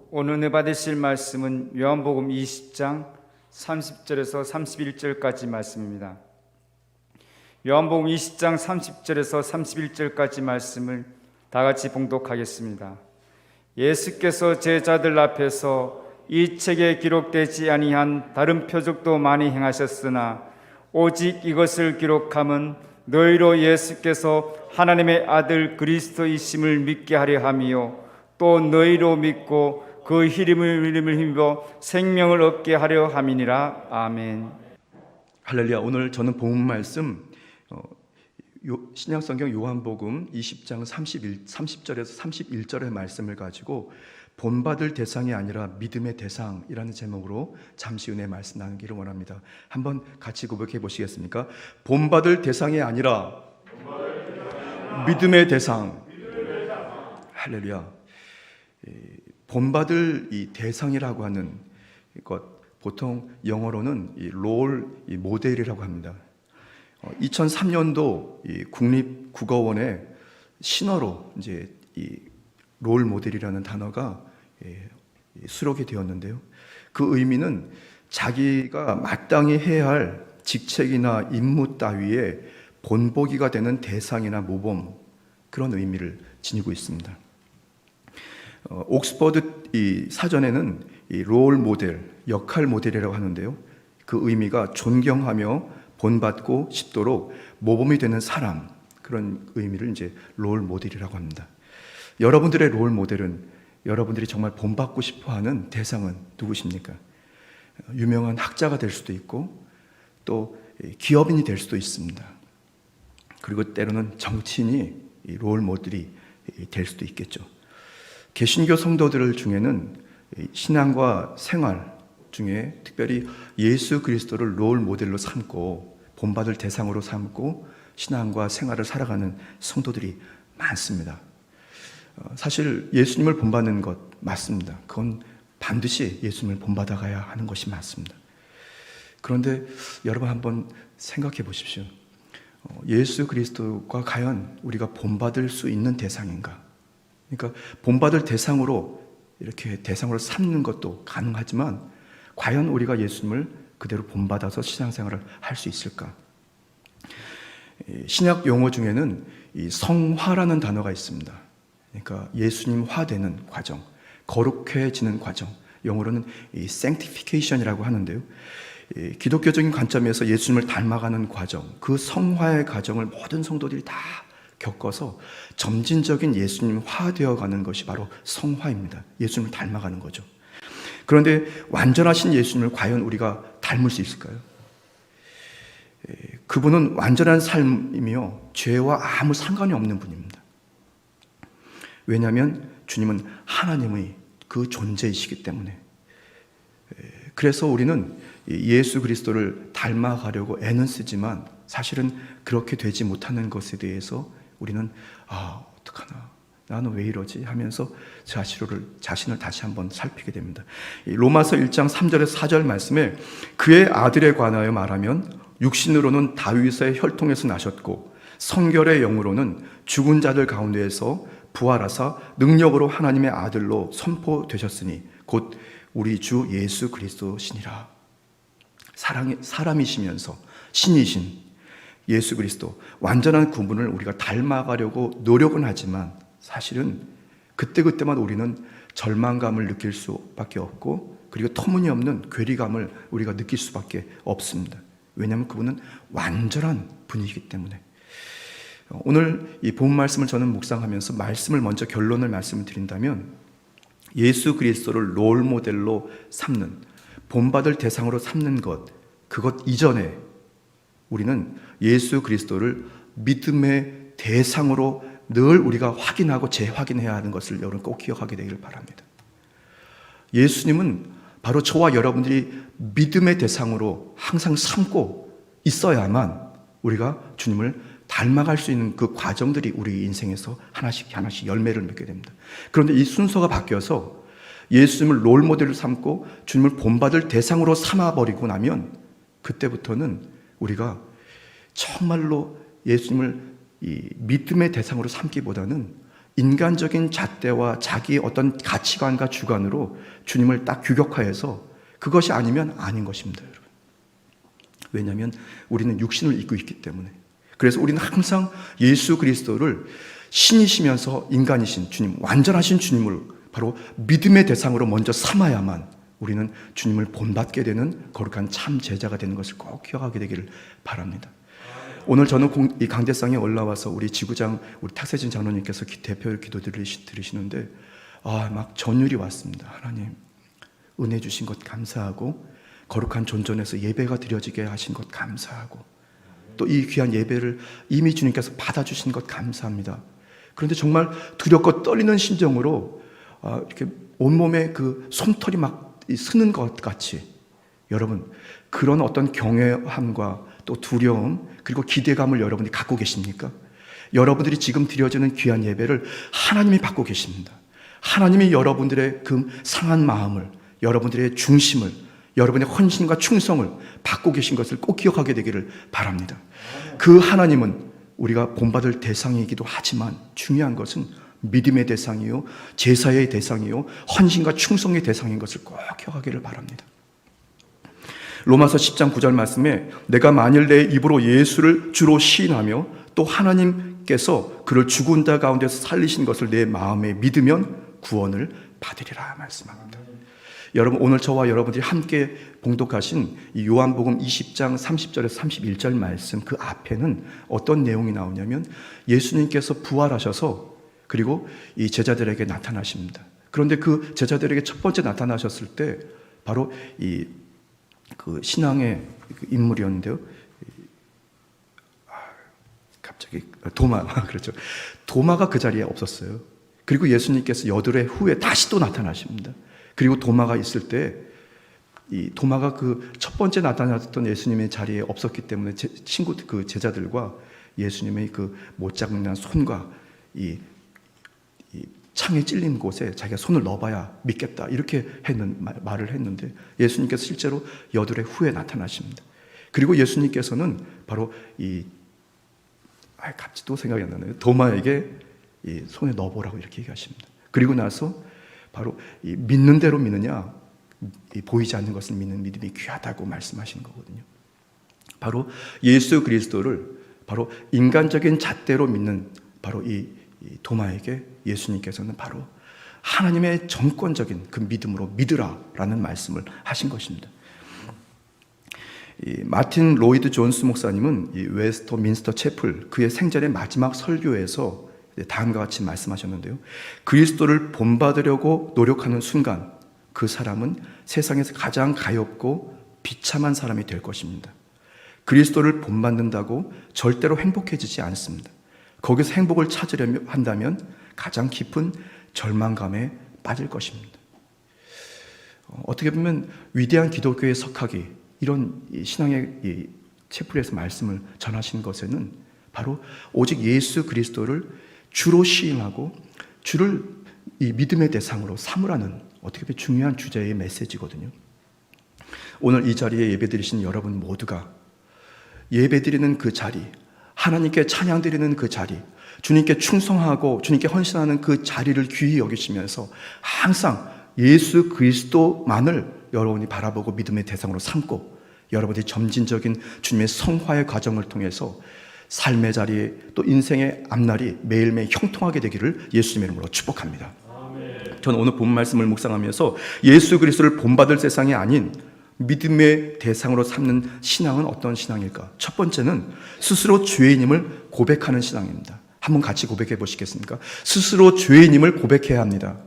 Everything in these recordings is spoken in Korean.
오늘 은혜 받으실 말씀은 요한복음 20장 30절에서 31절까지 말씀입니다. 요한복음 20장 30절에서 31절까지 말씀을 다 같이 봉독하겠습니다. 예수께서 제자들 앞에서 이 책에 기록되지 아니한 다른 표적도 많이 행하셨으나 오직 이것을 기록함은 너희로 예수께서 하나님의 아들 그리스도이심을 믿게 하려 함이요 또 너희로 믿고 그 이름을 힘입어 생명을 얻게 하려 함이니라. 아멘. 할렐루야. 오늘 저는 본문 말씀 신약성경 요한복음 20장 30절에서 31절의 말씀을 가지고 본받을 대상이 아니라 믿음의 대상이라는 제목으로 잠시 은혜 말씀 나누기를 원합니다. 한번 같이 고백해 보시겠습니까? 본받을 대상이 아니라 믿음의 대상. 할렐루야. 본받을 이 대상이라고 하는 것, 보통 영어로는 이 롤 모델이라고 합니다. 2003년도 이 국립국어원의 신어로 이제 이 롤 모델이라는 단어가 수록이 되었는데요. 그 의미는 자기가 마땅히 해야 할 직책이나 임무 따위에 본보기가 되는 대상이나 모범, 그런 의미를 지니고 있습니다. 옥스퍼드 이 사전에는 이 롤 모델, 역할 모델이라고 하는데요. 그 의미가 존경하며 본받고 싶도록 모범이 되는 사람, 그런 의미를 이제 롤 모델이라고 합니다. 여러분들의 롤 모델은, 여러분들이 정말 본받고 싶어하는 대상은 누구십니까? 유명한 학자가 될 수도 있고 또 기업인이 될 수도 있습니다. 그리고 때로는 정치인이 롤 모델이 될 수도 있겠죠. 개신교 성도들 중에는 신앙과 생활 중에 특별히 예수 그리스도를 롤 모델로 삼고 본받을 대상으로 삼고 신앙과 생활을 살아가는 성도들이 많습니다. 사실 예수님을 본받는 것 맞습니다. 그건 반드시 예수님을 본받아가야 하는 것이 맞습니다. 그런데 여러분 한번 생각해 보십시오. 예수 그리스도가 과연 우리가 본받을 수 있는 대상인가? 그러니까 본받을 대상으로 이렇게 대상으로 삼는 것도 가능하지만 과연 우리가 예수님을 그대로 본받아서 신앙생활을 할 수 있을까? 신약 용어 중에는 이 성화라는 단어가 있습니다. 그러니까 예수님 화되는 과정, 거룩해지는 과정, 영어로는 이 sanctification이라고 하는데요. 기독교적인 관점에서 예수님을 닮아가는 과정, 그 성화의 과정을 모든 성도들이 다 겪어서 점진적인 예수님 화되어 가는 것이 바로 성화입니다. 예수님을 닮아가는 거죠. 그런데 완전하신 예수님을 과연 우리가 닮을 수 있을까요? 그분은 완전한 삶이며 죄와 아무 상관이 없는 분입니다. 왜냐하면 주님은 하나님의 그 존재이시기 때문에. 그래서 우리는 예수 그리스도를 닮아가려고 애는 쓰지만 사실은 그렇게 되지 못하는 것에 대해서 우리는 어떡하나, 나는 왜 이러지 하면서 자신을 다시 한번 살피게 됩니다. 로마서 1장 3절에서 4절 말씀에 그의 아들에 관하여 말하면 육신으로는 다윗의 혈통에서 나셨고 성결의 영으로는 죽은 자들 가운데에서 부활하사 능력으로 하나님의 아들로 선포되셨으니 곧 우리 주 예수 그리스도시니라. 사람이시면서 신이신 예수 그리스도, 완전한 그분을 우리가 닮아가려고 노력은 하지만 사실은 그때그때만 우리는 절망감을 느낄 수밖에 없고 그리고 터무니없는 괴리감을 우리가 느낄 수밖에 없습니다. 왜냐하면 그분은 완전한 분이기 때문에. 오늘 이 본 말씀을 저는 묵상하면서 말씀을 먼저 결론을 말씀드린다면 예수 그리스도를 롤 모델로 삼는, 본받을 대상으로 삼는 것, 그것 이전에 우리는 예수 그리스도를 믿음의 대상으로 늘 우리가 확인하고 재확인해야 하는 것을 여러분 꼭 기억하게 되기를 바랍니다. 예수님은 바로 저와 여러분들이 믿음의 대상으로 항상 삼고 있어야만 우리가 주님을 닮아갈 수 있는 그 과정들이 우리 인생에서 하나씩 열매를 맺게 됩니다. 그런데 이 순서가 바뀌어서 예수님을 롤 모델로 삼고 주님을 본받을 대상으로 삼아버리고 나면 그때부터는 우리가 정말로 예수님을 이 믿음의 대상으로 삼기보다는 인간적인 잣대와 자기의 어떤 가치관과 주관으로 주님을 딱 규격화해서 그것이 아니면 아닌 것입니다, 여러분. 왜냐하면 우리는 육신을 입고 있기 때문에. 그래서 우리는 항상 예수 그리스도를 신이시면서 인간이신 주님, 완전하신 주님을 바로 믿음의 대상으로 먼저 삼아야만 우리는 주님을 본받게 되는 거룩한 참 제자가 되는 것을 꼭 기억하게 되기를 바랍니다. 오늘 저는 이 강대상에 올라와서 우리 지구장, 우리 탁세진 장로님께서 대표 기도 들으시는데 막 전율이 왔습니다. 하나님, 은혜 주신 것 감사하고 거룩한 존전에서 예배가 드려지게 하신 것 감사하고 또 이 귀한 예배를 이미 주님께서 받아주신 것 감사합니다. 그런데 정말 두렵고 떨리는 심정으로 이렇게 온몸에 그 솜털이 막 스는 것 같이, 여러분 그런 어떤 경외함과 또 두려움 그리고 기대감을 여러분이 갖고 계십니까? 여러분들이 지금 드려지는 귀한 예배를 하나님이 받고 계십니다. 하나님이 여러분들의 그 상한 마음을, 여러분들의 중심을, 여러분의 헌신과 충성을 받고 계신 것을 꼭 기억하게 되기를 바랍니다. 그 하나님은 우리가 본받을 대상이기도 하지만 중요한 것은 믿음의 대상이요, 제사의 대상이요, 헌신과 충성의 대상인 것을 꼭 기억하기를 바랍니다. 로마서 10장 9절 말씀에 내가 만일 내 입으로 예수를 주로 시인하며 또 하나님께서 그를 죽은 자 가운데서 살리신 것을 내 마음에 믿으면 구원을 받으리라 말씀합니다. 여러분, 오늘 저와 여러분들이 함께 봉독하신 이 요한복음 20장 30절에서 31절 말씀 그 앞에는 어떤 내용이 나오냐면 예수님께서 부활하셔서 그리고 이 제자들에게 나타나십니다. 그런데 그 제자들에게 첫 번째 나타나셨을 때 바로 그 신앙의 인물이었는데요. 갑자기 도마, 그렇죠. 도마가 그 자리에 없었어요. 그리고 예수님께서 여드레 후에 다시 또 나타나십니다. 그리고 도마가 있을 때 이 도마가 그 첫 번째 나타났던 예수님의 자리에 없었기 때문에 그 제자들과 예수님의 그 못자국난 손과 이 창에 찔린 곳에 자기가 손을 넣어봐야 믿겠다 이렇게 말을 했는데 예수님께서 실제로 여드레 후에 나타나십니다. 그리고 예수님께서는 바로 갑자기 또 생각이 안 나네요. 도마에게 이 손에 넣어보라고 이렇게 얘기하십니다. 그리고 나서 바로 믿는 대로 믿느냐, 보이지 않는 것을 믿는 믿음이 귀하다고 말씀하신 거거든요. 바로 예수 그리스도를 바로 인간적인 잣대로 믿는 바로 이 도마에게 예수님께서는 바로 하나님의 정권적인 그 믿음으로 믿으라라는 말씀을 하신 것입니다. 마틴 로이드 존스 목사님은 이 웨스터민스터 채플 그의 생전의 마지막 설교에서 다음과 같이 말씀하셨는데요. 그리스도를 본받으려고 노력하는 순간 그 사람은 세상에서 가장 가엾고 비참한 사람이 될 것입니다. 그리스도를 본받는다고 절대로 행복해지지 않습니다. 거기서 행복을 찾으려면 한다면 가장 깊은 절망감에 빠질 것입니다. 어떻게 보면 위대한 기독교의 석학이 이런 신앙의 채플에서 말씀을 전하신 것에는 바로 오직 예수 그리스도를 주로 시인하고 주를 이 믿음의 대상으로 삼으라는 어떻게 보면 중요한 주제의 메시지거든요. 오늘 이 자리에 예배드리신 여러분 모두가 예배드리는 그 자리, 하나님께 찬양드리는 그 자리, 주님께 충성하고 주님께 헌신하는 그 자리를 귀히 여기시면서 항상 예수 그리스도만을 여러분이 바라보고 믿음의 대상으로 삼고 여러분이 점진적인 주님의 성화의 과정을 통해서 삶의 자리에 또 인생의 앞날이 매일매일 형통하게 되기를 예수님의 이름으로 축복합니다. 저는 오늘 본 말씀을 묵상하면서 예수 그리스도를 본받을 세상이 아닌 믿음의 대상으로 삼는 신앙은 어떤 신앙일까? 첫 번째는 스스로 죄인임을 고백하는 신앙입니다. 한번 같이 고백해 보시겠습니까? 스스로 죄인임을 고백해야 합니다.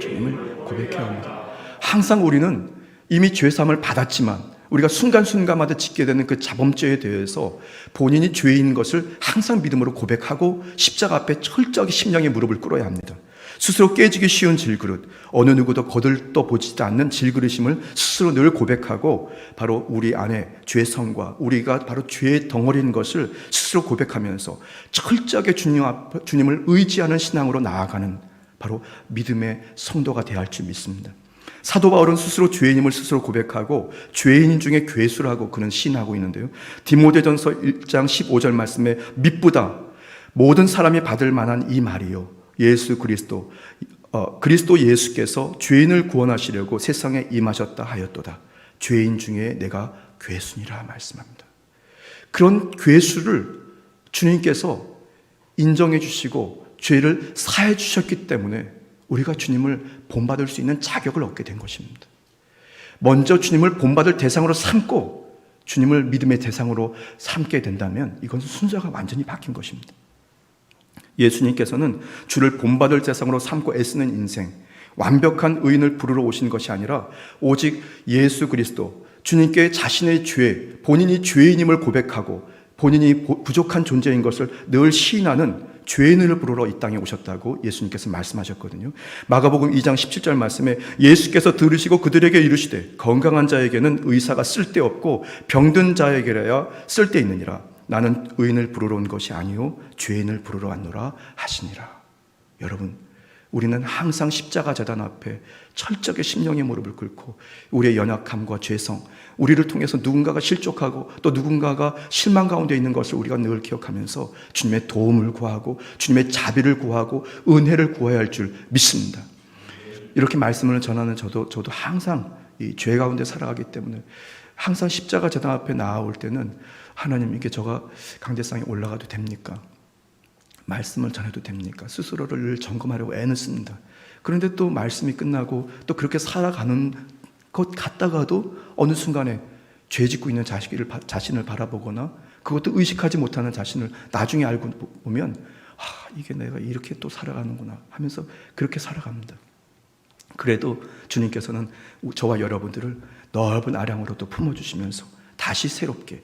죄인임을 고백해야 합니다. 항상 우리는 이미 죄사함을 받았지만 우리가 순간순간마다 짓게 되는 그 자범죄에 대해서 본인이 죄인 것을 항상 믿음으로 고백하고 십자가 앞에 철저하게 심령의 무릎을 꿇어야 합니다. 스스로 깨지기 쉬운 질그릇, 어느 누구도 거들떠 보지도 않는 질그릇임을 스스로 늘 고백하고 바로 우리 안에 죄성과 우리가 바로 죄의 덩어리인 것을 스스로 고백하면서 철저하게 주님을 의지하는 신앙으로 나아가는 바로 믿음의 성도가 되어야 할 줄 믿습니다. 사도 바울은 스스로 죄인임을 스스로 고백하고 죄인 중에 괴수라고 그는 시인하고 있는데요. 디모데전서 1장 15절 말씀에 미쁘다 모든 사람이 받을 만한 이 말이요 예수 그리스도 그리스도 예수께서 죄인을 구원하시려고 세상에 임하셨다 하였도다. 죄인 중에 내가 괴순이라 말씀합니다. 그런 괴수를 주님께서 인정해 주시고 죄를 사해 주셨기 때문에 우리가 주님을 본받을 수 있는 자격을 얻게 된 것입니다. 먼저 주님을 본받을 대상으로 삼고 주님을 믿음의 대상으로 삼게 된다면 이것은 순서가 완전히 바뀐 것입니다. 예수님께서는 주를 본받을 대상으로 삼고 애쓰는 인생, 완벽한 의인을 부르러 오신 것이 아니라 오직 예수 그리스도, 주님께 자신의 죄, 본인이 죄인임을 고백하고 본인이 부족한 존재인 것을 늘 시인하는 죄인을 부르러 이 땅에 오셨다고 예수님께서 말씀하셨거든요. 마가복음 2장 17절 말씀에 예수께서 들으시고 그들에게 이르시되 건강한 자에게는 의사가 쓸데없고 병든 자에게라야 쓸데있느니라. 나는 의인을 부르러 온 것이 아니요 죄인을 부르러 왔노라 하시니라. 여러분, 우리는 항상 십자가 재단 앞에 철저하게 심령의 무릎을 꿇고 우리의 연약함과 죄성, 우리를 통해서 누군가가 실족하고 또 누군가가 실망 가운데 있는 것을 우리가 늘 기억하면서 주님의 도움을 구하고 주님의 자비를 구하고 은혜를 구해야 할 줄 믿습니다. 이렇게 말씀을 전하는 저도 항상 이 죄 가운데 살아가기 때문에 항상 십자가 재단 앞에 나아올 때는 하나님, 이게 저가 강대상에 올라가도 됩니까? 말씀을 전해도 됩니까? 스스로를 점검하려고 애는 씁니다. 그런데 또 말씀이 끝나고 또 그렇게 살아가는 것 같다가도 어느 순간에 죄 짓고 있는 자신을 바라보거나 그것도 의식하지 못하는 자신을 나중에 알고 보면 이게 내가 이렇게 또 살아가는구나 하면서 그렇게 살아갑니다. 그래도 주님께서는 저와 여러분들을 넓은 아량으로 또 품어주시면서 다시 새롭게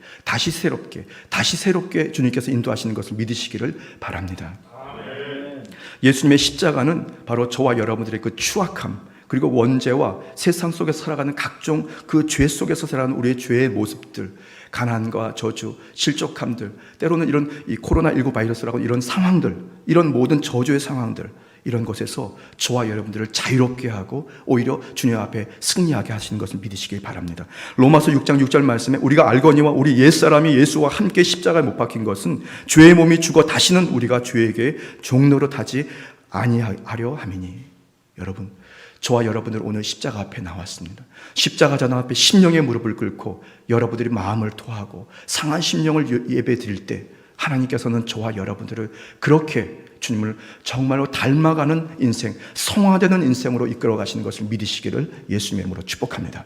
주님께서 인도하시는 것을 믿으시기를 바랍니다. 아멘. 예수님의 십자가는 바로 저와 여러분들의 그 추악함, 그리고 원죄와 세상 속에 살아가는 각종 그 죄 속에서 살아가는 우리의 죄의 모습들, 가난과 저주, 실족함들, 때로는 이런 이 코로나19 바이러스라고 이런 상황들, 이런 모든 저주의 상황들, 이런 것에서 저와 여러분들을 자유롭게 하고 오히려 주님 앞에 승리하게 하시는 것을 믿으시길 바랍니다. 로마서 6장 6절 말씀에 우리가 알거니와 우리 옛사람이 예수와 함께 십자가에 못 박힌 것은 죄의 몸이 죽어 다시는 우리가 죄에게 종노릇하지 아니하려 함이니. 여러분, 저와 여러분들 오늘 십자가 앞에 나왔습니다. 십자가 재단 앞에 심령의 무릎을 꿇고 여러분들이 마음을 토하고 상한 심령을 예배 드릴 때 하나님께서는 저와 여러분들을 그렇게 주님을 정말로 닮아가는 인생, 성화되는 인생으로 이끌어 가시는 것을 믿으시기를 예수님의 이름으로 축복합니다.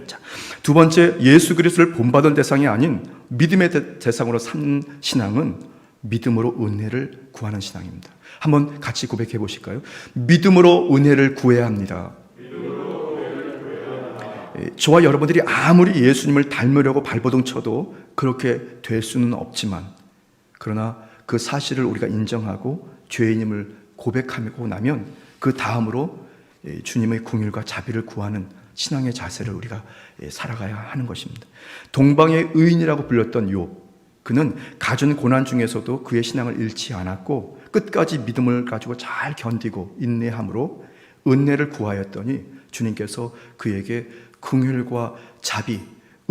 자, 두 번째, 예수 그리스도를 본받은 대상이 아닌 믿음의 대상으로 삼는 신앙은 믿음으로 은혜를 구하는 신앙입니다. 한번 같이 고백해 보실까요? 믿음으로 은혜를 구해야 합니다. 저와 여러분들이 아무리 예수님을 닮으려고 발버둥 쳐도 그렇게 될 수는 없지만, 그러나 그 사실을 우리가 인정하고 죄인임을 고백하고 나면 그 다음으로 주님의 긍휼과 자비를 구하는 신앙의 자세를 우리가 살아가야 하는 것입니다. 동방의 의인이라고 불렸던 욥, 그는 갖은 고난 중에서도 그의 신앙을 잃지 않았고 끝까지 믿음을 가지고 잘 견디고 인내함으로 은혜를 구하였더니 주님께서 그에게 긍휼과 자비,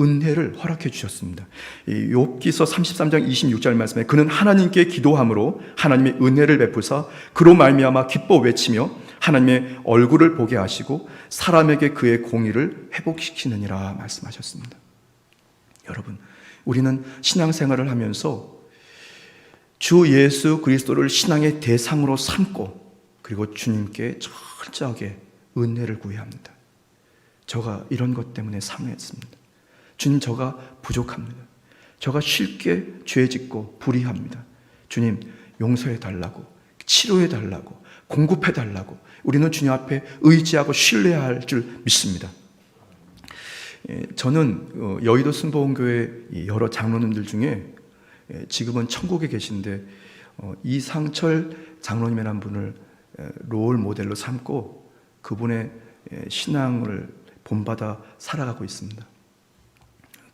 은혜를 허락해 주셨습니다. 욥기서 33장 26절 말씀에 그는 하나님께 기도함으로 하나님의 은혜를 베푸사 그로 말미암아 기뻐 외치며 하나님의 얼굴을 보게 하시고 사람에게 그의 공의를 회복시키느니라 말씀하셨습니다. 여러분, 우리는 신앙생활을 하면서 주 예수 그리스도를 신앙의 대상으로 삼고 그리고 주님께 철저하게 은혜를 구해야 합니다. 저가 이런 것 때문에 상했습니다. 주님, 저가 부족합니다. 저가 쉽게 죄 짓고 불의합니다. 주님, 용서해 달라고, 치료해 달라고, 공급해 달라고 우리는 주님 앞에 의지하고 신뢰해야 할 줄 믿습니다. 저는 여의도 순복음교회 여러 장로님들 중에 지금은 천국에 계신데 이상철 장로님이라는 분을 롤 모델로 삼고 그분의 신앙을 본받아 살아가고 있습니다.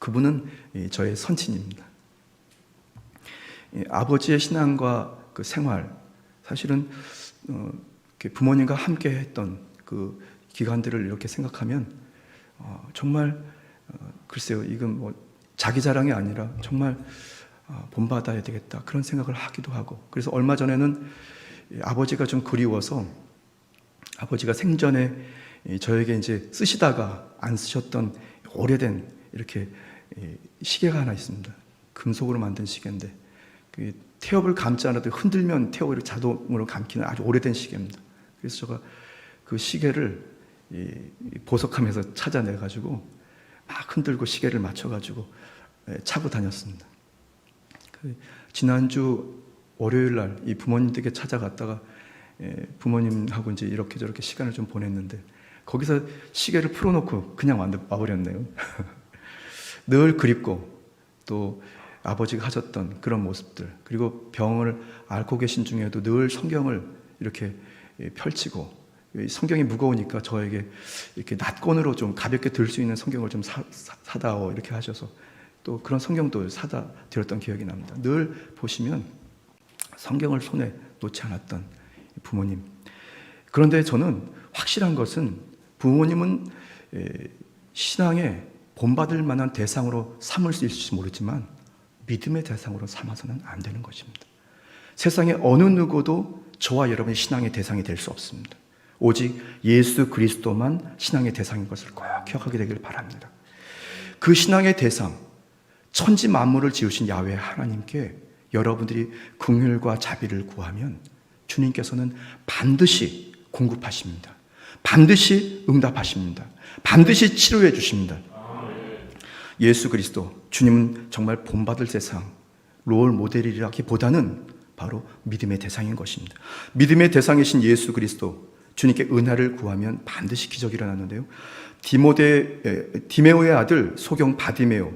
그분은 저의 선친입니다. 아버지의 신앙과 그 생활, 사실은 부모님과 함께 했던 그 기간들을 이렇게 생각하면 정말 글쎄요, 이건 뭐 자기 자랑이 아니라 정말 본받아야 되겠다 그런 생각을 하기도 하고, 그래서 얼마 전에는 아버지가 좀 그리워서 아버지가 생전에 저에게 이제 쓰시다가 안 쓰셨던 오래된 이렇게 시계가 하나 있습니다. 금속으로 만든 시계인데 태엽을 감지 않아도 흔들면 태엽을 자동으로 감기는 아주 오래된 시계입니다. 그래서 제가 그 시계를 보석함에서 찾아내가지고 막 흔들고 시계를 맞춰가지고 차고 다녔습니다. 지난주 월요일 날 이 부모님 댁에 찾아갔다가 부모님하고 이제 이렇게 저렇게 시간을 좀 보냈는데 거기서 시계를 풀어놓고 그냥 와버렸네요. 늘 그립고 또 아버지가 하셨던 그런 모습들, 그리고 병을 앓고 계신 중에도 늘 성경을 이렇게 펼치고, 성경이 무거우니까 저에게 이렇게 낫권으로 좀 가볍게 들 수 있는 성경을 좀 사다오 이렇게 하셔서 또 그런 성경도 사다 드렸던 기억이 납니다. 늘 보시면 성경을 손에 놓지 않았던 부모님. 그런데 저는 확실한 것은 부모님은 신앙의 본받을 만한 대상으로 삼을 수 있을지 모르지만 믿음의 대상으로 삼아서는 안 되는 것입니다. 세상에 어느 누구도 저와 여러분의 신앙의 대상이 될 수 없습니다. 오직 예수 그리스도만 신앙의 대상인 것을 꼭 기억하게 되길 바랍니다. 그 신앙의 대상, 천지 만물을 지으신 야훼 하나님께 여러분들이 긍휼과 자비를 구하면 주님께서는 반드시 공급하십니다. 반드시 응답하십니다. 반드시 치료해 주십니다. 예수 그리스도, 주님은 정말 본받을 대상, 롤 모델이라기보다는 바로 믿음의 대상인 것입니다. 믿음의 대상이신 예수 그리스도, 주님께 은혜를 구하면 반드시 기적이 일어나는데요. 디메오의 아들 소경 바디메오,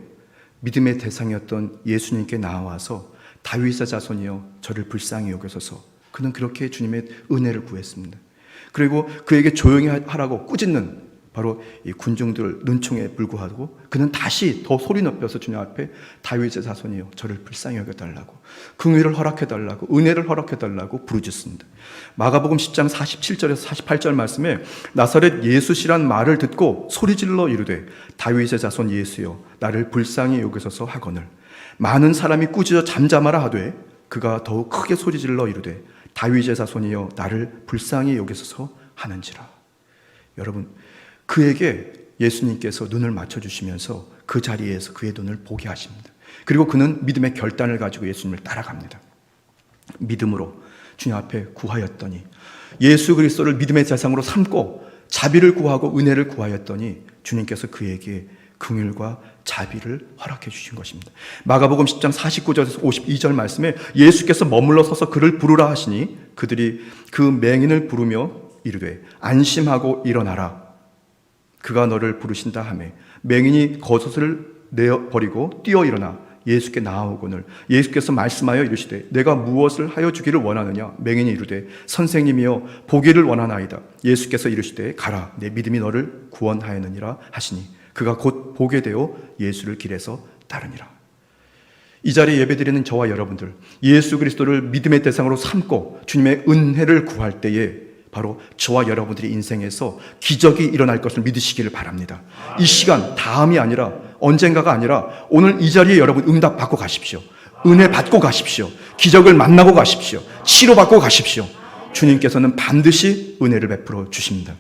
믿음의 대상이었던 예수님께 나와서 다윗의 자손이여 저를 불쌍히 여기소서. 그는 그렇게 주님의 은혜를 구했습니다. 그리고 그에게 조용히 하라고 꾸짖는 바로 이 군중들 눈총에 불구하고 그는 다시 더 소리 높여서 주님 앞에 다윗의 자손이여 저를 불쌍히 여겨달라고, 긍휼을 허락해달라고, 은혜를 허락해달라고 부르짖습니다. 마가복음 10장 47절에서 48절 말씀에 나사렛 예수시란 말을 듣고 소리질러 이르되 다윗의 자손 예수여 나를 불쌍히 여기소서 하거늘 많은 사람이 꾸짖어 잠잠하라 하되 그가 더욱 크게 소리질러 이르되 다윗의 자손이여 나를 불쌍히 여기소서 하는지라. 여러분, 그에게 예수님께서 눈을 맞춰주시면서 그 자리에서 그의 눈을 보게 하십니다. 그리고 그는 믿음의 결단을 가지고 예수님을 따라갑니다. 믿음으로 주님 앞에 구하였더니, 예수 그리스도를 믿음의 대상으로 삼고 자비를 구하고 은혜를 구하였더니 주님께서 그에게 긍휼과 자비를 허락해 주신 것입니다. 마가복음 10장 49절에서 52절 말씀에 예수께서 머물러 서서 그를 부르라 하시니 그들이 그 맹인을 부르며 이르되 안심하고 일어나라 그가 너를 부르신다 하매 맹인이 겉옷을 내어버리고 뛰어 일어나 예수께 나아오거늘 예수께서 말씀하여 이르시되 내가 무엇을 하여 주기를 원하느냐. 맹인이 이르되 선생님이여 보기를 원하나이다. 예수께서 이르시되 가라 내 믿음이 너를 구원하였느니라 하시니 그가 곧 보게 되어 예수를 길에서 따르니라. 이 자리에 예배드리는 저와 여러분들, 예수 그리스도를 믿음의 대상으로 삼고 주님의 은혜를 구할 때에 바로 저와 여러분들의 인생에서 기적이 일어날 것을 믿으시기를 바랍니다. 이 시간 다음이 아니라 언젠가가 아니라 오늘 이 자리에 여러분 응답 받고 가십시오. 은혜 받고 가십시오. 기적을 만나고 가십시오. 치료받고 가십시오. 주님께서는 반드시 은혜를 베풀어 주십니다.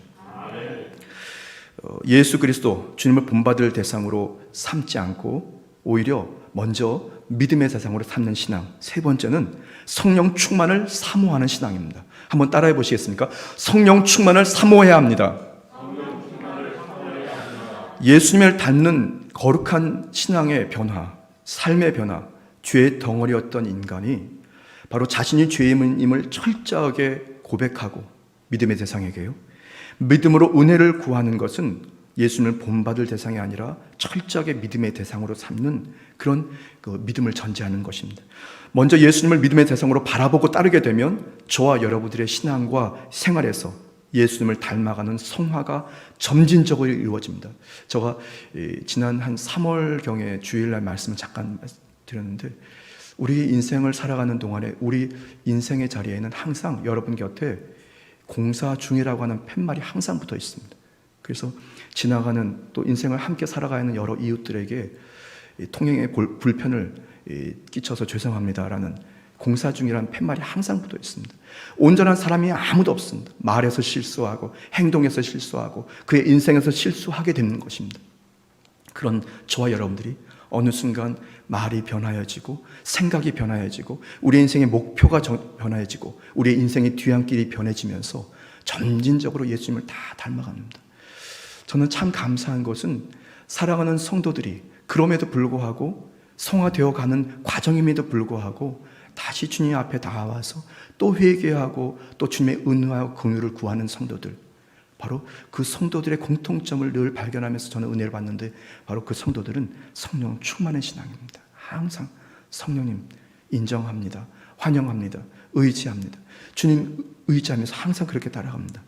예수 그리스도 주님을 본받을 대상으로 삼지 않고 오히려 먼저 믿음의 대상으로 삼는 신앙. 세 번째는 성령 충만을 사모하는 신앙입니다. 한번 따라해 보시겠습니까? 성령 충만을 사모해야 합니다. 예수님을 닮는 거룩한 신앙의 변화, 삶의 변화, 죄의 덩어리였던 인간이 바로 자신이 죄인임을 철저하게 고백하고 믿음의 대상에게요. 믿음으로 은혜를 구하는 것은 예수님을 본받을 대상이 아니라 철저하게 믿음의 대상으로 삼는 그런 믿음을 전제하는 것입니다. 먼저 예수님을 믿음의 대상으로 바라보고 따르게 되면 저와 여러분들의 신앙과 생활에서 예수님을 닮아가는 성화가 점진적으로 이루어집니다. 제가 지난 한 3월경에 주일날 말씀을 잠깐 드렸는데 우리 인생을 살아가는 동안에 우리 인생의 자리에는 항상 여러분 곁에 공사 중이라고 하는 팻말이 항상 붙어 있습니다. 그래서 지나가는 또 인생을 함께 살아가야 하는 여러 이웃들에게 통행의 불편을 끼쳐서 죄송합니다라는 공사 중이라는 팻말이 항상 묻어 있습니다. 온전한 사람이 아무도 없습니다. 말에서 실수하고 행동에서 실수하고 그의 인생에서 실수하게 되는 것입니다. 그런 저와 여러분들이 어느 순간 말이 변화해지고 생각이 변화해지고 우리 인생의 목표가 변화해지고 우리의 인생의 뒤안길이 변해지면서 점진적으로 예수님을 다 닮아갑니다. 저는 참 감사한 것은 사랑하는 성도들이 그럼에도 불구하고 성화되어 가는 과정임에도 불구하고 다시 주님 앞에 나와서 또 회개하고 또 주님의 은혜와 긍휼을 구하는 성도들, 바로 그 성도들의 공통점을 늘 발견하면서 저는 은혜를 받는데, 바로 그 성도들은 성령 충만의 신앙입니다. 항상 성령님 인정합니다, 환영합니다, 의지합니다. 주님 의지하면서 항상 그렇게 따라갑니다.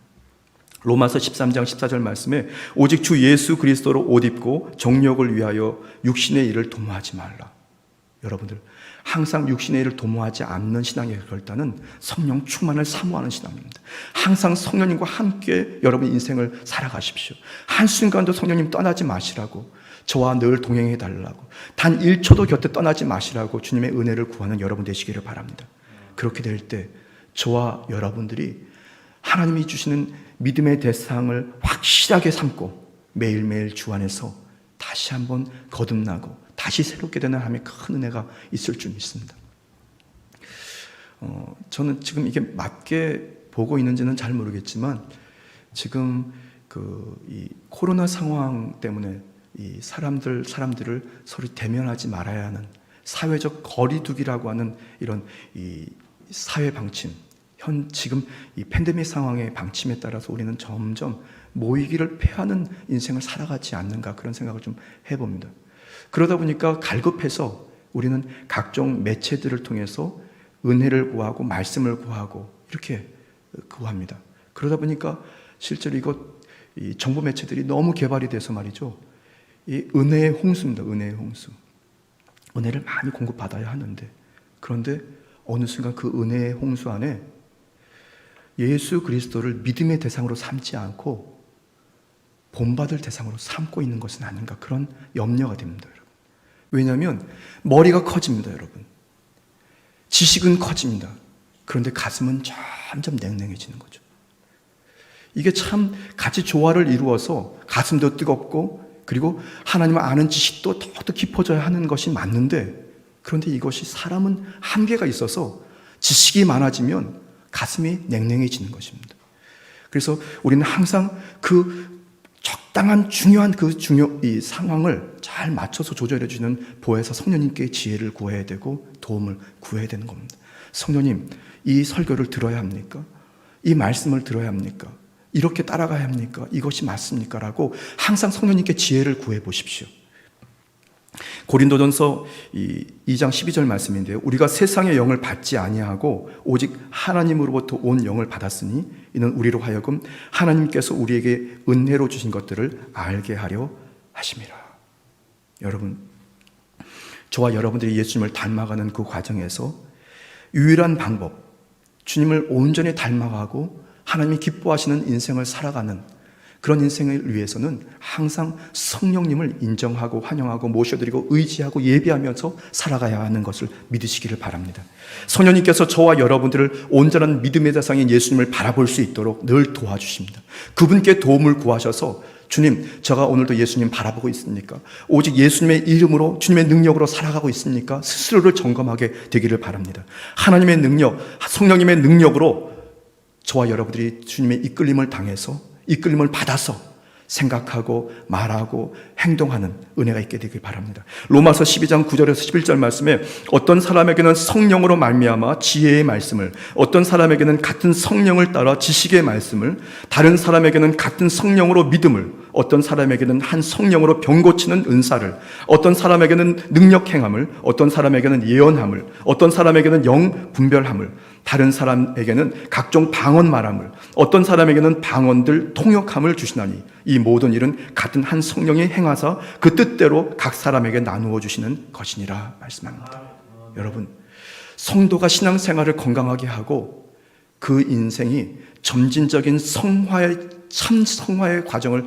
로마서 13장 14절 말씀에 오직 주 예수 그리스도로 옷 입고 정욕을 위하여 육신의 일을 도모하지 말라. 여러분들, 항상 육신의 일을 도모하지 않는 신앙의 결단은 성령 충만을 사모하는 신앙입니다. 항상 성령님과 함께 여러분 인생을 살아가십시오. 한순간도 성령님 떠나지 마시라고, 저와 늘 동행해 달라고, 단 1초도 곁에 떠나지 마시라고 주님의 은혜를 구하는 여러분 되시기를 바랍니다. 그렇게 될 때 저와 여러분들이 하나님이 주시는 믿음의 대상을 확실하게 삼고 매일매일 주 안에서 다시 한번 거듭나고 다시 새롭게 되는 하나님의 큰 은혜가 있을 줄 믿습니다. 저는 지금 이게 맞게 보고 있는지는 잘 모르겠지만, 지금 이 코로나 상황 때문에 이 사람들을 서로 대면하지 말아야 하는 사회적 거리두기라고 하는 이런 이 사회 방침, 지금 이 팬데믹 상황의 방침에 따라서 우리는 점점 모이기를 패하는 인생을 살아가지 않는가, 그런 생각을 좀 해봅니다. 그러다 보니까 갈급해서 우리는 각종 매체들을 통해서 은혜를 구하고 말씀을 구하고 이렇게 구합니다. 그러다 보니까 실제로 이 정보 매체들이 너무 개발이 돼서 말이죠, 이 은혜의 홍수입니다. 은혜의 홍수. 은혜를 많이 공급받아야 하는데, 그런데 어느 순간 그 은혜의 홍수 안에 예수 그리스도를 믿음의 대상으로 삼지 않고 본받을 대상으로 삼고 있는 것은 아닌가, 그런 염려가 됩니다, 여러분. 왜냐하면 머리가 커집니다, 여러분. 지식은 커집니다. 그런데 가슴은 점점 냉랭해지는 거죠. 이게 참 같이 조화를 이루어서 가슴도 뜨겁고 그리고 하나님을 아는 지식도 더욱더 깊어져야 하는 것이 맞는데, 그런데 이것이 사람은 한계가 있어서 지식이 많아지면 가슴이 냉랭해지는 것입니다. 그래서 우리는 항상 그 적당한 중요한 이 상황을 잘 맞춰서 조절해 주는 보혜사 성령님께 지혜를 구해야 되고 도움을 구해야 되는 겁니다. 성령님, 이 설교를 들어야 합니까? 이 말씀을 들어야 합니까? 이렇게 따라가야 합니까? 이것이 맞습니까? 라고 항상 성령님께 지혜를 구해 보십시오. 고린도전서 2장 12절 말씀인데요, 우리가 세상의 영을 받지 아니하고 오직 하나님으로부터 온 영을 받았으니 이는 우리로 하여금 하나님께서 우리에게 은혜로 주신 것들을 알게 하려 하심이라. 여러분, 저와 여러분들이 예수님을 닮아가는 그 과정에서 유일한 방법, 주님을 온전히 닮아가고 하나님이 기뻐하시는 인생을 살아가는 그런 인생을 위해서는 항상 성령님을 인정하고 환영하고 모셔드리고 의지하고 예비하면서 살아가야 하는 것을 믿으시기를 바랍니다. 성령님께서 저와 여러분들을 온전한 믿음의 대상인 예수님을 바라볼 수 있도록 늘 도와주십니다. 그분께 도움을 구하셔서, 주님, 제가 오늘도 예수님 바라보고 있습니까? 오직 예수님의 이름으로, 주님의 능력으로 살아가고 있습니까? 스스로를 점검하게 되기를 바랍니다. 하나님의 능력, 성령님의 능력으로 저와 여러분들이 주님의 이끌림을 당해서, 이끌림을 받아서 생각하고 말하고 행동하는 은혜가 있게 되길 바랍니다. 로마서 12장 9절에서 11절 말씀에 어떤 사람에게는 성령으로 말미암아 지혜의 말씀을, 어떤 사람에게는 같은 성령을 따라 지식의 말씀을, 다른 사람에게는 같은 성령으로 믿음을, 어떤 사람에게는 한 성령으로 병 고치는 은사를, 어떤 사람에게는 능력 행함을, 어떤 사람에게는 예언함을, 어떤 사람에게는 영 분별함을, 다른 사람에게는 각종 방언 말함을, 어떤 사람에게는 방언들 통역함을 주시나니 이 모든 일은 같은 한 성령이 행하사 그 뜻대로 각 사람에게 나누어 주시는 것이니라 말씀합니다. 여러분, 성도가 신앙생활을 건강하게 하고 그 인생이 점진적인 참 성화의 과정을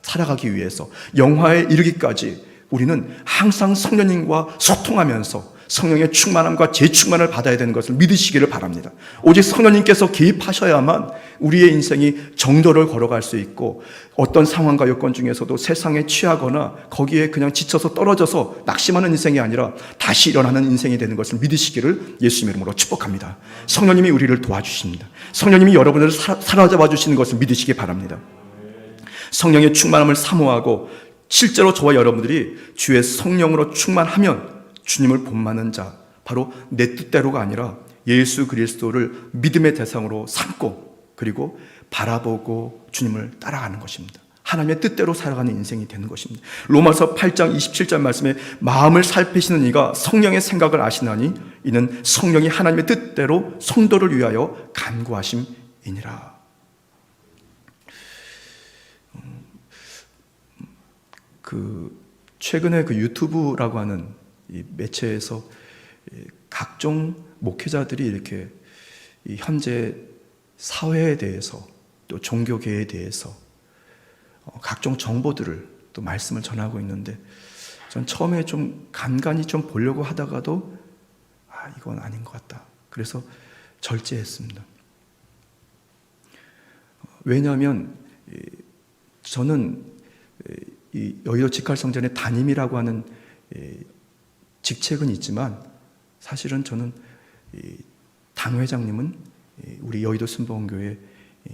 살아가기 위해서 영화에 이르기까지 우리는 항상 성령님과 소통하면서 성령의 충만함과 재충만을 받아야 되는 것을 믿으시기를 바랍니다. 오직 성령님께서 개입하셔야만 우리의 인생이 정도를 걸어갈 수 있고 어떤 상황과 여건 중에서도 세상에 취하거나 거기에 그냥 지쳐서 떨어져서 낙심하는 인생이 아니라 다시 일어나는 인생이 되는 것을 믿으시기를 예수님의 이름으로 축복합니다. 성령님이 우리를 도와주십니다. 성령님이 여러분을 사로잡아 주시는 것을 믿으시기 바랍니다. 성령의 충만함을 사모하고 실제로 저와 여러분들이 주의 성령으로 충만하면 주님을 본받는 자, 바로 내 뜻대로가 아니라 예수 그리스도를 믿음의 대상으로 삼고 그리고 바라보고 주님을 따라가는 것입니다. 하나님의 뜻대로 살아가는 인생이 되는 것입니다. 로마서 8장 27절 말씀에 마음을 살피시는 이가 성령의 생각을 아시나니 이는 성령이 하나님의 뜻대로 성도를 위하여 간구하심이니라. 최근에 유튜브라고 하는 이 매체에서 각종 목회자들이 이렇게 이 현재 사회에 대해서 또 종교계에 대해서 각종 정보들을 또 말씀을 전하고 있는데 전 처음에 좀 간간히 좀 보려고 하다가도 이건 아닌 것 같다. 그래서 절제했습니다. 왜냐하면 저는 이 여의도 직할성전의 담임이라고 하는 직책은 있지만 사실은 저는 당회장님은 우리 여의도 순복음교회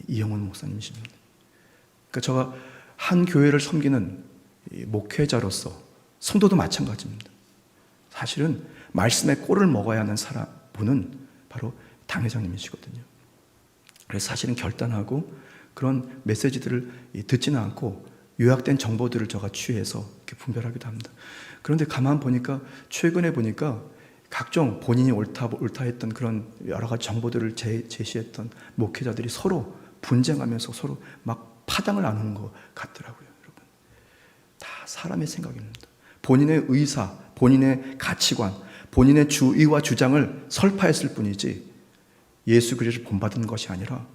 이영훈 목사님이십니다. 그러니까 제가 한 교회를 섬기는 목회자로서 성도도 마찬가지입니다. 사실은 말씀의 꼴을 먹어야 하는 분은 바로 당회장님이시거든요. 그래서 사실은 결단하고 그런 메시지들을 듣지는 않고 요약된 정보들을 제가 취해서 이렇게 분별하기도 합니다. 그런데 가만 보니까 최근에 보니까 각종 본인이 옳다 했던 그런 여러 가지 정보들을 제시했던 목회자들이 서로 분쟁하면서 서로 막 파장을 나누는 것 같더라고요. 여러분, 다 사람의 생각입니다. 본인의 의사, 본인의 가치관, 본인의 주의와 주장을 설파했을 뿐이지 예수 그리스도를 본받은 것이 아니라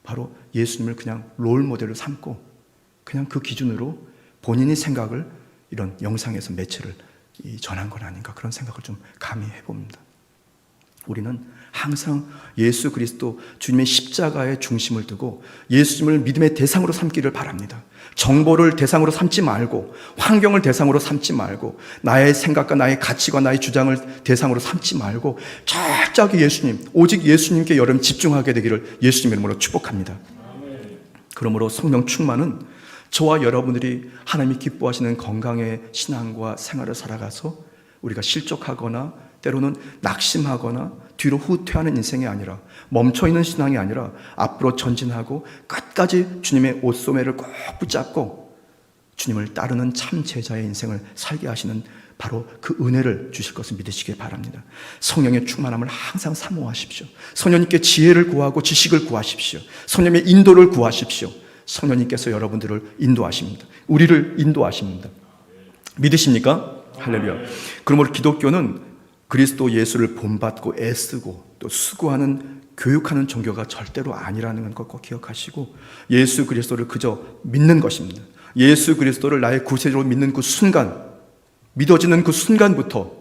바로 예수님을 그냥 롤 모델로 삼고 그냥 그 기준으로 본인의 생각을 이런 영상에서 매체를 전한 건 아닌가 그런 생각을 좀 감히 해봅니다. 우리는 항상 예수 그리스도 주님의 십자가의 중심을 두고 예수님을 믿음의 대상으로 삼기를 바랍니다. 정보를 대상으로 삼지 말고 환경을 대상으로 삼지 말고 나의 생각과 나의 가치관 나의 주장을 대상으로 삼지 말고 철저하게 예수님 오직 예수님께 여러분 집중하게 되기를 예수님의 이름으로 축복합니다. 그러므로 성령 충만은 저와 여러분들이 하나님이 기뻐하시는 건강의 신앙과 생활을 살아가서 우리가 실족하거나 때로는 낙심하거나 뒤로 후퇴하는 인생이 아니라 멈춰있는 신앙이 아니라 앞으로 전진하고 끝까지 주님의 옷소매를 꼭 붙잡고 주님을 따르는 참 제자의 인생을 살게 하시는 바로 그 은혜를 주실 것을 믿으시길 바랍니다. 성령의 충만함을 항상 사모하십시오. 성령님께 지혜를 구하고 지식을 구하십시오. 성령의 인도를 구하십시오. 성령님께서 여러분들을 인도하십니다. 우리를 인도하십니다. 믿으십니까? 할렐루야. 그러므로 기독교는 그리스도 예수를 본받고 애쓰고 또 수고하는 교육하는 종교가 절대로 아니라는 것 꼭 기억하시고 예수 그리스도를 그저 믿는 것입니다. 예수 그리스도를 나의 구세주로 믿는 그 순간, 믿어지는 그 순간부터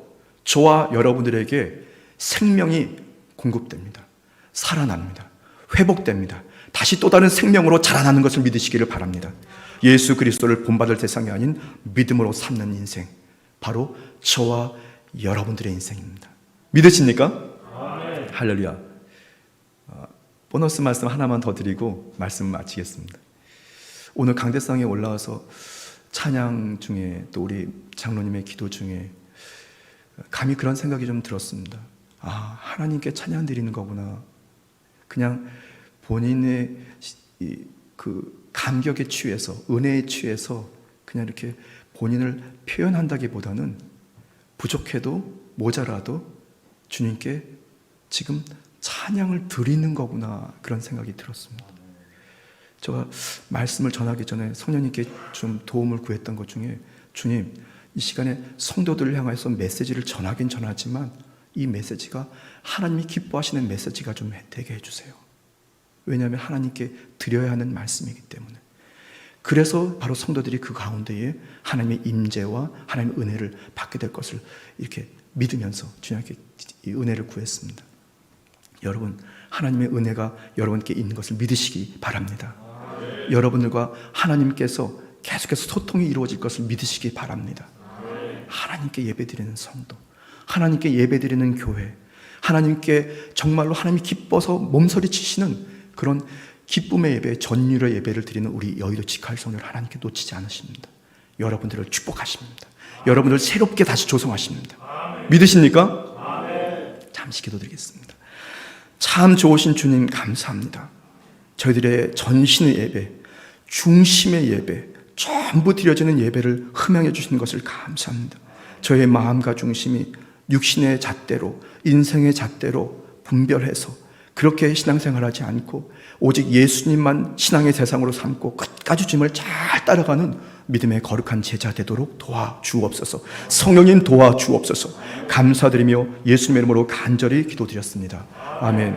저와 여러분들에게 생명이 공급됩니다. 살아납니다. 회복됩니다. 다시 또 다른 생명으로 자라나는 것을 믿으시기를 바랍니다. 예수 그리스도를 본받을 대상이 아닌 믿음으로 삼는 인생, 바로 저와 여러분들의 인생입니다. 믿으십니까? 아멘. 할렐루야. 보너스 말씀 하나만 더 드리고 말씀 마치겠습니다. 오늘 강대상에 올라와서 찬양 중에 또 우리 장로님의 기도 중에 감히 그런 생각이 좀 들었습니다. 하나님께 찬양 드리는 거구나. 그냥 본인의 그 감격에 취해서 은혜에 취해서 그냥 이렇게 본인을 표현한다기보다는 부족해도 모자라도 주님께 지금 찬양을 드리는 거구나 그런 생각이 들었습니다. 제가 말씀을 전하기 전에 성령님께 좀 도움을 구했던 것 중에 주님 이 시간에 성도들을 향해서 메시지를 전하긴 전하지만 이 메시지가 하나님이 기뻐하시는 메시지가 좀 되게 해주세요. 왜냐하면 하나님께 드려야 하는 말씀이기 때문에 그래서 바로 성도들이 그 가운데에 하나님의 임재와 하나님의 은혜를 받게 될 것을 이렇게 믿으면서 주님께 이 은혜를 구했습니다. 여러분, 하나님의 은혜가 여러분께 있는 것을 믿으시기 바랍니다. 여러분들과 하나님께서 계속해서 소통이 이루어질 것을 믿으시기 바랍니다. 하나님께 예배드리는 성도, 하나님께 예배드리는 교회, 하나님께 정말로 하나님이 기뻐서 몸서리 치시는 그런 기쁨의 예배, 전율의 예배를 드리는 우리 여의도 직할성을 하나님께 놓치지 않으십니다. 여러분들을 축복하십니다. 여러분들 새롭게 다시 조성하십니다. 믿으십니까? 잠시 기도드리겠습니다. 참 좋으신 주님 감사합니다. 저희들의 전신의 예배, 중심의 예배, 전부 드려지는 예배를 흠양해 주시는 것을 감사합니다. 저의 마음과 중심이 육신의 잣대로, 인생의 잣대로 분별해서 그렇게 신앙생활하지 않고 오직 예수님만 신앙의 대상으로 삼고 끝까지 주님을 잘 따라가는 믿음의 거룩한 제자 되도록 도와주옵소서. 성령님 도와주옵소서. 감사드리며 예수님의 이름으로 간절히 기도드렸습니다. 아멘.